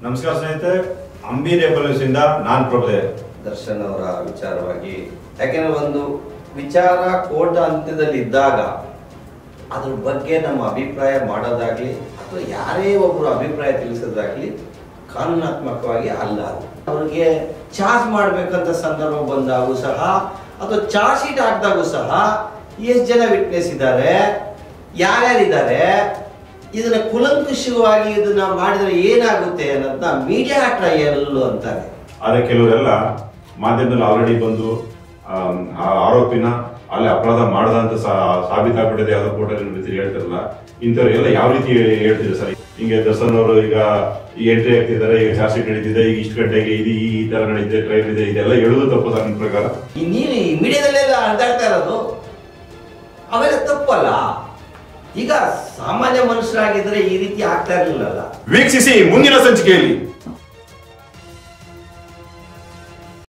ನಮಸ್ಕಾರ ಸ್ನೇಹಿತರೆ, ಅಂಬಿ ರೇಪಲ್ಯೂಸಿಂದ ನಾನು ಪ್ರಭುದೇವ್. ದರ್ಶನ್ ಅವರ ವಿಚಾರವಾಗಿ ಯಾಕೆಂದ್ರೆ ಒಂದು ವಿಚಾರ ಕೋರ್ಟ್ ಹಂತದಲ್ಲಿ ಇದ್ದಾಗ ಅದ್ರ ಬಗ್ಗೆ ನಮ್ಮ ಅಭಿಪ್ರಾಯ ಮಾಡೋದಾಗ್ಲಿ ಅಥವಾ ಯಾರೇ ಒಬ್ಬರು ಅಭಿಪ್ರಾಯ ತಿಳಿಸೋದಾಗ್ಲಿ ಕಾನೂನಾತ್ಮಕವಾಗಿ ಅಲ್ಲ. ಅವ್ರಿಗೆ ಚಾರ್ಜ್ ಮಾಡ್ಬೇಕಂತ ಸಂದರ್ಭ ಬಂದಾಗೂ ಸಹ ಅಥವಾ ಚಾರ್ಜ್ ಶೀಟ್ ಹಾಕಿದಾಗೂ ಸಹ ಎಷ್ಟು ಜನ ವಿಟ್ನೆಸ್ ಇದ್ದಾರೆ, ಯಾರ್ಯಾರಿದ್ದಾರೆ, ಇದನ್ನ ಕುಲಂಕುಷವಾಗಿ ಇದನ್ನ ಮಾಡಿದ್ರೆ ಏನಾಗುತ್ತೆ ಅನ್ನೋದನ್ನ ಮೀಡಿಯಾ ಟ್ರಯಲ್ ಅಂತಾರೆ. ಆದರೆ ಕೆಲವರೆಲ್ಲ ಮಾಧ್ಯಮದಲ್ಲಿ ಆಲ್ರೆಡಿ ಬಂದು ಆರೋಪಿನ ಅಲ್ಲಿ ಅಪರಾಧ ಮಾಡದ ಅಂತ ಸಾಬೀತಾಗ್ಬಿಟ್ಟಿದೆ, ಯಾವ್ದೋ ಕೋರ್ಟಲ್ಲಿ ರೀತಿ ಹೇಳ್ತಾರಲ್ಲ, ಇಂಥವ್ರೆಲ್ಲ ಯಾವ ರೀತಿ ಹೇಳ್ತಿದ್ರು ಸರ್? ಹಿಂಗೆ ದರ್ಶನ್ ಅವರು ಈಗ ಎಂಟ್ರಿ ಆಗ್ತಿದ್ದಾರೆ, ಈಗ ಚಾರ್ಜ್ ಶೀಟ್ ನಡೀತಿದೆ, ಈಗ ಇಷ್ಟು ಗಂಟೆಗೆ ಇದು ಈ ತರ ನಡೀತಿದೆ, ಟ್ರೈಲ್ ಇದೆ, ಇದೆಲ್ಲ ಹೇಳುದು ತಪ್ಪು ಸರ್ ನನ್ನ ಪ್ರಕಾರ? ನೀವು ಈ ಮೀಡಿಯಾದಲ್ಲೆಲ್ಲ ಅರ್ಧಾಡ್ತಾ ಇರೋದು ಅವೆಲ್ಲ ತಪ್ಪಲ್ಲ. ಈಗ ಸಾಮಾನ್ಯ ಮನುಷ್ಯರಾಗಿದ್ರೆ ಈ ರೀತಿ ಆಗ್ತಾ ಇರ್ಲಿಲ್ಲ. ವೀಕ್ಷಿಸಿ ಮುಂದಿನ ಸಂಚಿಕೆಯಲ್ಲಿ.